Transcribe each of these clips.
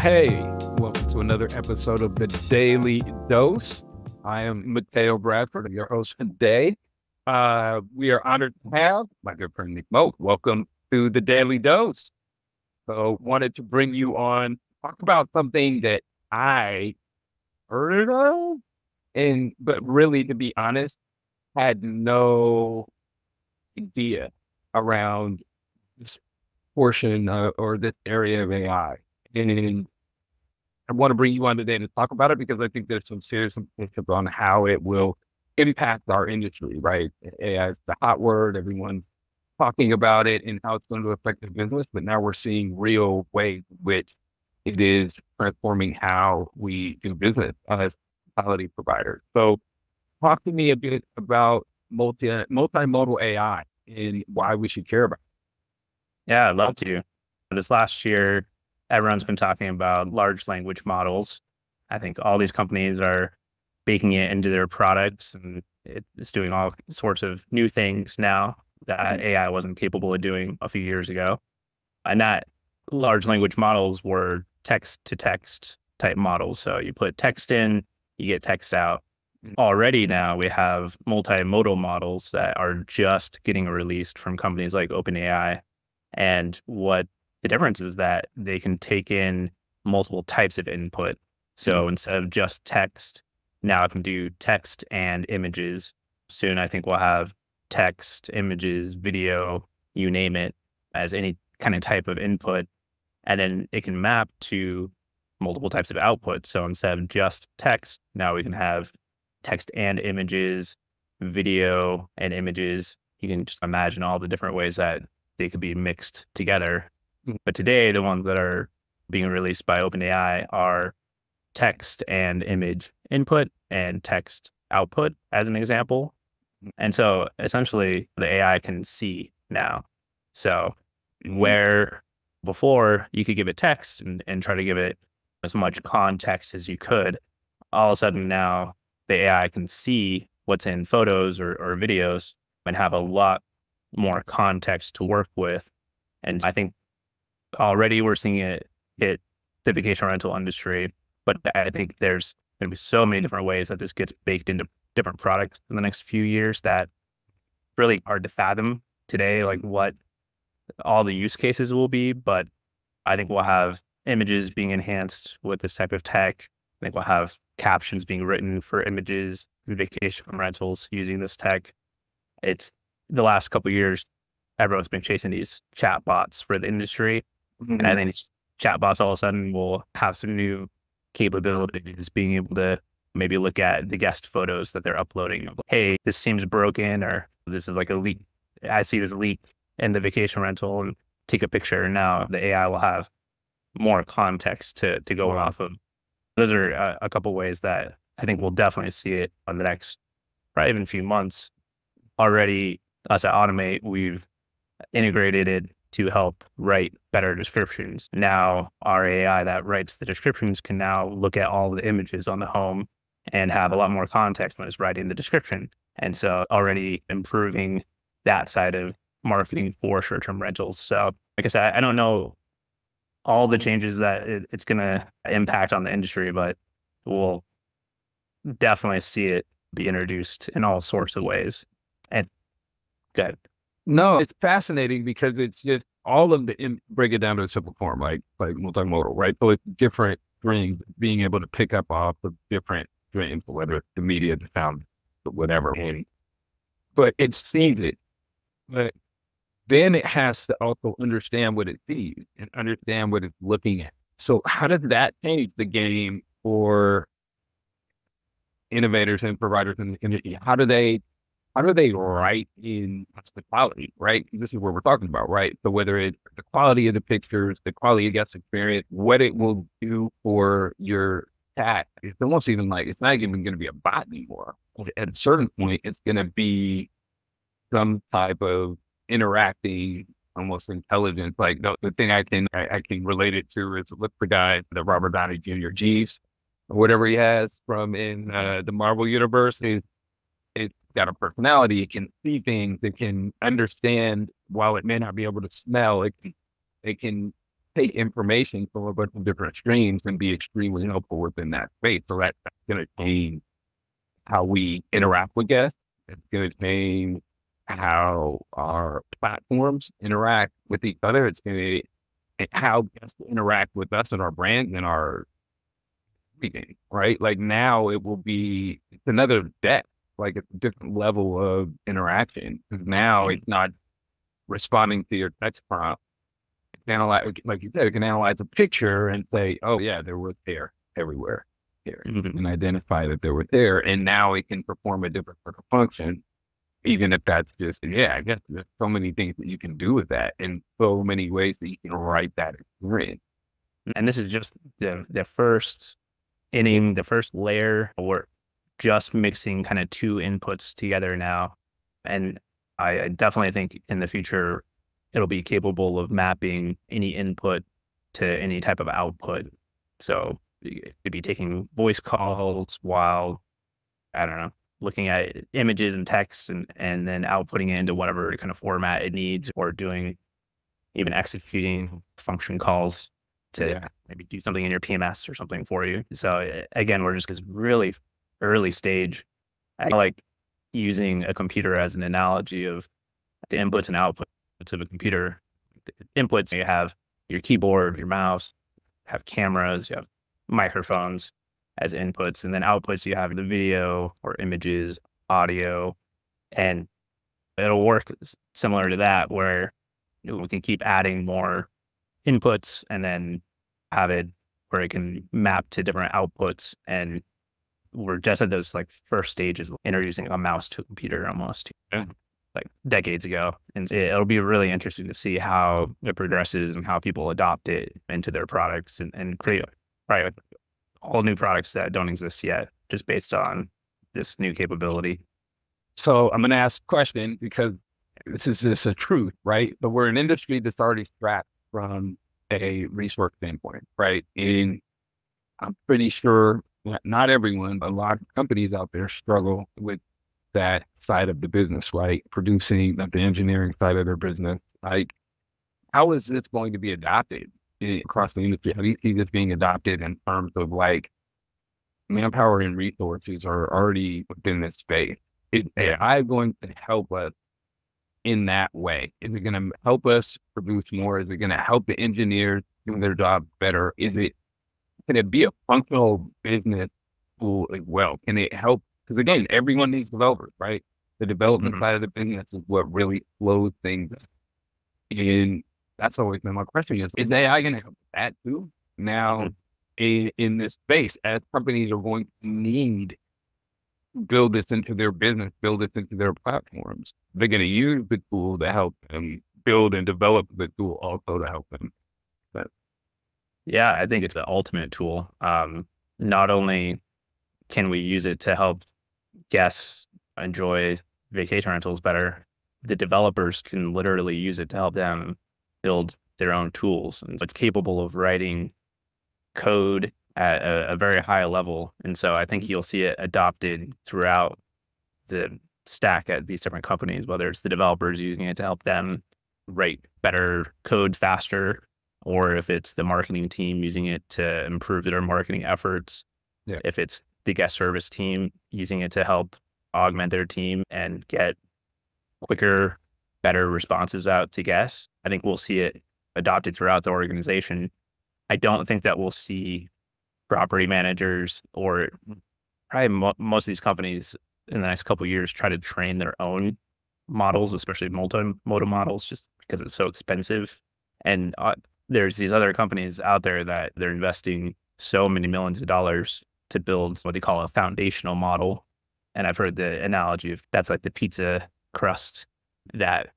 Hey, welcome to another episode of the Daily Dose. I am Mateo Bradford, your host today. We are honored to have my good friend Nick Moat. Welcome to the Daily Dose. So, wanted to bring you on, talk about something that I heard of, but really, to be honest, had no idea around this portion or this area of AI. And I want to bring you on today to talk about it because I think there's some serious implications on how it will impact our industry, right? AI is the hot word, everyone talking about it and how it's going to affect the business, but now we're seeing real ways in which it is transforming how we do business as quality providers. So talk to me a bit about multimodal AI and why we should care about it. Yeah, I'd love to. This last year, everyone's been talking about large language models. I think all these companies are baking it into their products, and it's doing all sorts of new things now that AI wasn't capable of doing a few years ago. And that large language models were text to text type models. So you put text in, you get text out. Already now we have multimodal models that are just getting released from companies like OpenAI. And what the difference is that they can take in multiple types of input. So instead of just text, now it can do text and images. Soon, I think we'll have text, images, video, you name it, as any kind of type of input. And then it can map to multiple types of output. So instead of just text, now we can have text and images, video and images. You can just imagine all the different ways that they could be mixed together. But today, the ones that are being released by OpenAI are text and image input and text output, as an example. And so essentially, the AI can see now. So where before you could give it text and try to give it as much context as you could, all of a sudden now the AI can see what's in photos or videos and have a lot more context to work with. And I think already we're seeing it hit the vacation rental industry, but I think there's going to be so many different ways that this gets baked into different products in the next few years that really hard to fathom today, like what all the use cases will be. But I think we'll have images being enhanced with this type of tech. I think we'll have captions being written for images, vacation rentals using this tech. It's the last couple of years, everyone's been chasing these chatbots for the industry. And I think these chatbots all of a sudden will have some new capabilities, being able to maybe look at the guest photos that they're uploading. Hey, this seems broken, or this is like a leak. I see this leak in the vacation rental, and take a picture. And now the AI will have more context to go off of. Those are a couple ways that I think we'll definitely see it on the next, probably even few months. Already, us at Automate, we've integrated it to help write better descriptions. Now, our AI that writes the descriptions can now look at all the images on the home and have a lot more context when it's writing the description. And so already improving that side of marketing for short-term rentals. So like I said, I don't know all the changes that it's going to impact on the industry, but we'll definitely see it be introduced in all sorts of ways. And good. No, it's fascinating because it's just all of break it down to a simple form, like multimodal, right? So it's different streams, being able to pick up off of different streams, whether it's the media, the sound, whatever. But it sees it. But then it has to also understand what it sees and understand what it's looking at. So how does that change the game for innovators and providers in the industry? How do they write in hospitality, right? This is what we're talking about, right? So whether it's the quality of the pictures, the quality of guest experience, what it will do for your chat, it's almost even like, it's not even going to be a bot anymore. At a certain point, it's going to be some type of interacting, almost intelligence. Like the thing I can relate it to is look for guy, the Robert Downey Jr. Jeeves, or whatever he has from in the Marvel universe. It's got a personality. It can see things. It can understand. While it may not be able to smell, it can take information from a bunch of different streams and be extremely helpful within that space. So that's going to change how we interact with guests. It's going to change how our platforms interact with each other. It's going to how guests interact with us and our brand and our everything, right? Like now it will be it's another depth, like it's a different level of interaction. Because now it's not responding to your text prompt. It can analyze, like you said, it can analyze a picture and say, oh yeah, there was hair everywhere here, and identify that there were there. And now it can perform a different sort of function, even if that's just, I guess there's so many things that you can do with that and so many ways that you can write that experience. And this is just the first inning, the first layer. We're just mixing kind of two inputs together now. And I definitely think in the future, it'll be capable of mapping any input to any type of output. So you could be taking voice calls while, I don't know, looking at images and text and then outputting it into whatever kind of format it needs, or doing even executing function calls to maybe do something in your PMS or something for you. So again, we're just really early stage. I like using a computer as an analogy of the inputs and outputs of a computer. The inputs, you have your keyboard, your mouse, have cameras, you have microphones as inputs, and then outputs, you have the video or images, audio, and it'll work similar to that, where we can keep adding more inputs and then have it where it can map to different outputs. And we're just at those like first stages of introducing a mouse to a computer almost like decades ago. And it'll be really interesting to see how it progresses and how people adopt it into their products and create probably all new products that don't exist yet, just based on this new capability. So I'm going to ask a question because this is just a truth, right? But we're an industry that's already strapped from a resource standpoint, right? And I'm pretty sure not everyone, but a lot of companies out there struggle with that side of the business, right? Producing the engineering side of their business. Like, how is this going to be adopted across the industry? How do you see this being adopted in terms of like manpower and resources are already within this space? Is AI going to help us in that way? Is it going to help us produce more? Is it going to help the engineers do their job better? Can it be a functional business tool as well? Can it help? Because again, everyone needs developers, right? The development side of the business is what really flows things up. And that's always been my question: is AI going to help that too? Now, in this space, as companies are going to need to build this into their business, build this into their platforms, they're going to use the tool to help them build and develop the tool also to help them. Yeah, I think it's the ultimate tool. Not only can we use it to help guests enjoy vacation rentals better, the developers can literally use it to help them build their own tools. And it's capable of writing code at a very high level. And so I think you'll see it adopted throughout the stack at these different companies, whether it's the developers using it to help them write better code faster, or if it's the marketing team using it to improve their marketing efforts, if it's the guest service team using it to help augment their team and get quicker, better responses out to guests. I think we'll see it adopted throughout the organization. I don't think that we'll see property managers or probably most of these companies in the next couple of years try to train their own models, especially multimodal models, just because it's so expensive. And there's these other companies out there that they're investing so many millions of dollars to build what they call a foundational model. And I've heard the analogy of that's like the pizza crust that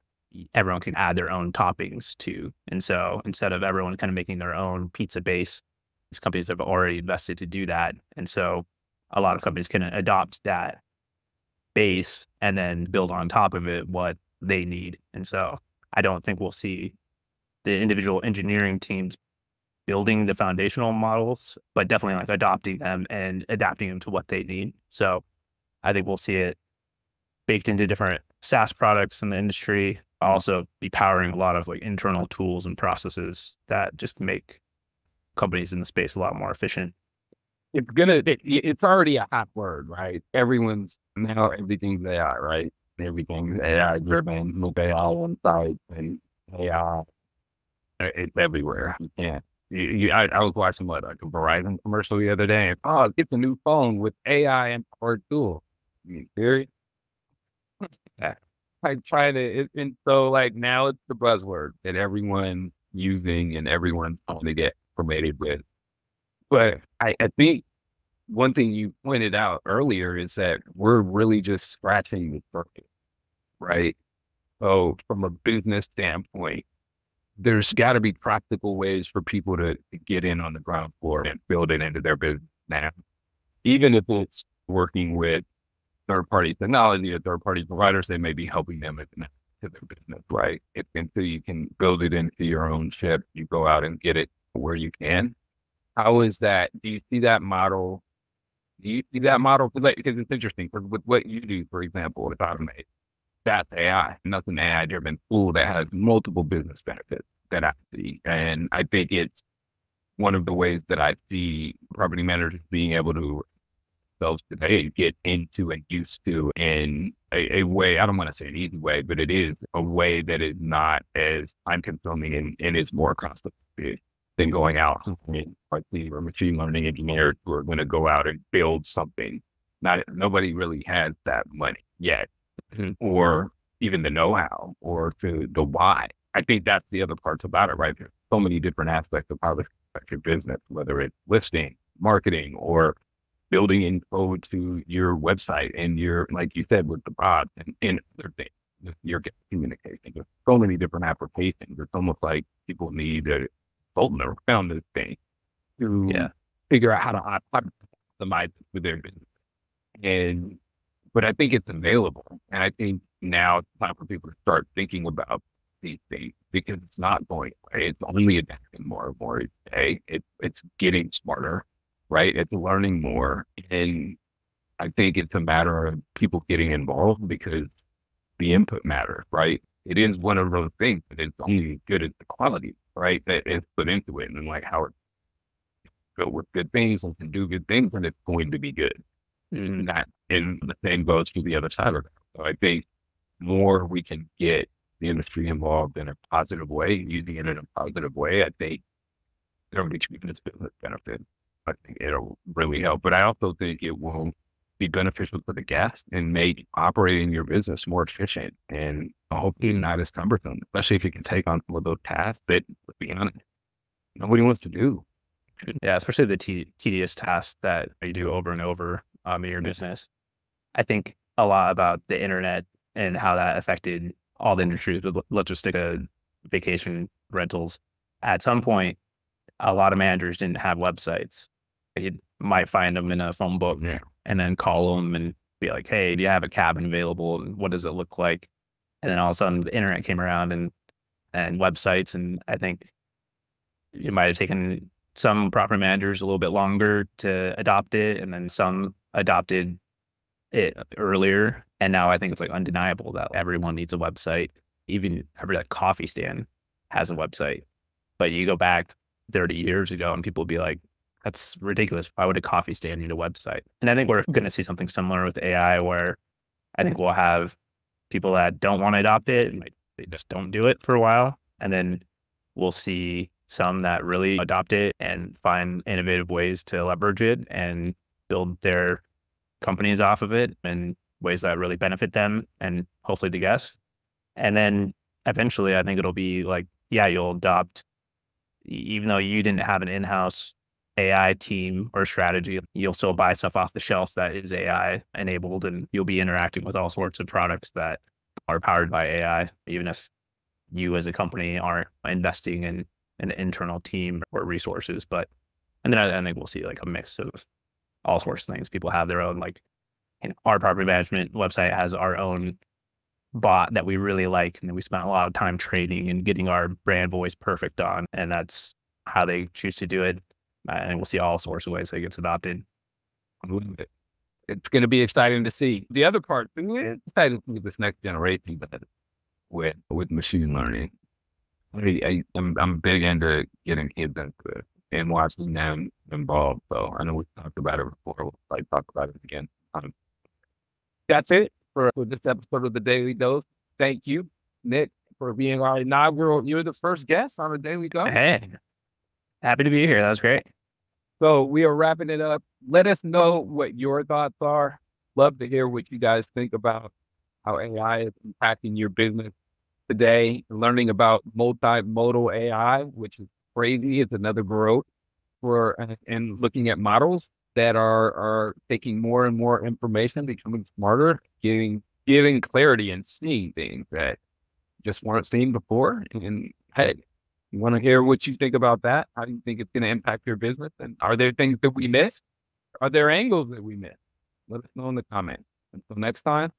everyone can add their own toppings to. And so instead of everyone kind of making their own pizza base, these companies have already invested to do that. And so a lot of companies can adopt that base and then build on top of it what they need. And so I don't think we'll see the individual engineering teams building the foundational models, but definitely like adopting them and adapting them to what they need. So I think we'll see it baked into different SaaS products in the industry. also be powering a lot of like internal tools and processes that just make companies in the space a lot more efficient. It's already a hot word, right? Everything's AI, right? Everything's AI driven, look AI on site and AI, it's everywhere. You can't. I was watching like a Verizon commercial the other day, and get the new phone with AI and powered tools. You serious? Yeah. I try and so like now it's the buzzword that everyone's using and everyone's trying to get promoted with. But I think one thing you pointed out earlier is that we're really just scratching the surface, right? So from a business standpoint, there's got to be practical ways for people to get in on the ground floor and build it into their business now, even if it's working with third-party technology or third-party providers. They may be helping them to their business, right? Until you can build it into your own ship, you go out and get it where you can. How is that? Do you see that model? Do you see that model? Because it's interesting. With what you do, for example, with Automate, that's AI. Nothing AI-driven tool that has multiple business benefits that I see. And I think it's one of the ways that I see property managers being able to themselves today get into and used to in a way, I don't want to say an easy way, but it is a way that is not as time consuming and it's more cost effective than going out and or machine learning engineers who are going to go out and build something. Nobody really has that money yet, or even the know-how or the why. I think that's the other parts about it, right? There's so many different aspects of how this affects your business, whether it's listing, marketing, or building in code to your website and your, like you said, with the bots and other things, your communication. There's so many different applications. It's almost like people need a consultant around this thing to figure out how to optimize with their business. But I think it's available. And I think now it's time for people to start thinking about these things because it's not going away. It's only adapting more and more each day. It's getting smarter, right? It's learning more. And I think it's a matter of people getting involved because the input matters, right? It is one of those things, but it's only as good as the quality, right? That is put into it and like how it's built with good things and can do good things and it's going to be good. And the same goes to the other side of it. So I think more we can get the industry involved in a positive way, using it in a positive way, I think there'll be tremendous business benefit. I think it'll really help. But I also think it will be beneficial for the guest and make operating your business more efficient and hopefully not as cumbersome, especially if you can take on some of those tasks that, let's be honest, nobody wants to do. Yeah, especially the tedious tasks that you do over and over in your business. I think a lot about the internet and how that affected all the industries. But let's just stick to vacation rentals. At some point, a lot of managers didn't have websites. You might find them in a phone book and then call them and be like, hey, do you have a cabin available? And what does it look like? And then all of a sudden the internet came around and websites. And I think it might have taken some property managers a little bit longer to adopt it. And then some adopted it earlier. And now I think it's like undeniable that everyone needs a website. Even every like coffee stand has a website. But you go back 30 years ago and people would be like, that's ridiculous. Why would a coffee stand need a website? And I think we're going to see something similar with AI where I think we'll have people that don't want to adopt it and they just don't do it for a while. And then we'll see some that really adopt it and find innovative ways to leverage it and build their companies off of it in ways that really benefit them and hopefully the guests. And then eventually I think it'll be like, yeah, you'll adopt, even though you didn't have an in-house AI team or strategy, you'll still buy stuff off the shelf that is AI enabled and you'll be interacting with all sorts of products that are powered by AI, even if you as a company aren't investing in an internal team or resources. And then I think we'll see like a mix of all sorts of things. People have their own, like, our property management website has our own bot that we really like. And then we spent a lot of time training and getting our brand voice perfect on. And that's how they choose to do it. And we'll see all sorts of ways that it gets adopted. It's going to be exciting to see. The other part, it's exciting to see this next generation, but with machine learning. I'm big into getting kids into it and watching them involved. So I know we talked about it before. We'll like talk about it again. That's it for this episode of the Daily Dose. Thank you, Nick, for being our inaugural. You're the first guest on the Daily Dose. Hey, happy to be here. That was great. So we are wrapping it up. Let us know what your thoughts are. Love to hear what you guys think about how AI is impacting your business today. Learning about multimodal AI, which is crazy. It's another growth for and looking at models that are taking more and more information, becoming smarter, giving clarity and seeing things that just weren't seen before. And hey, you want to hear what you think about that? How do you think it's going to impact your business? And are there things that we missed? Are there angles that we missed? Let us know in the comments. Until next time.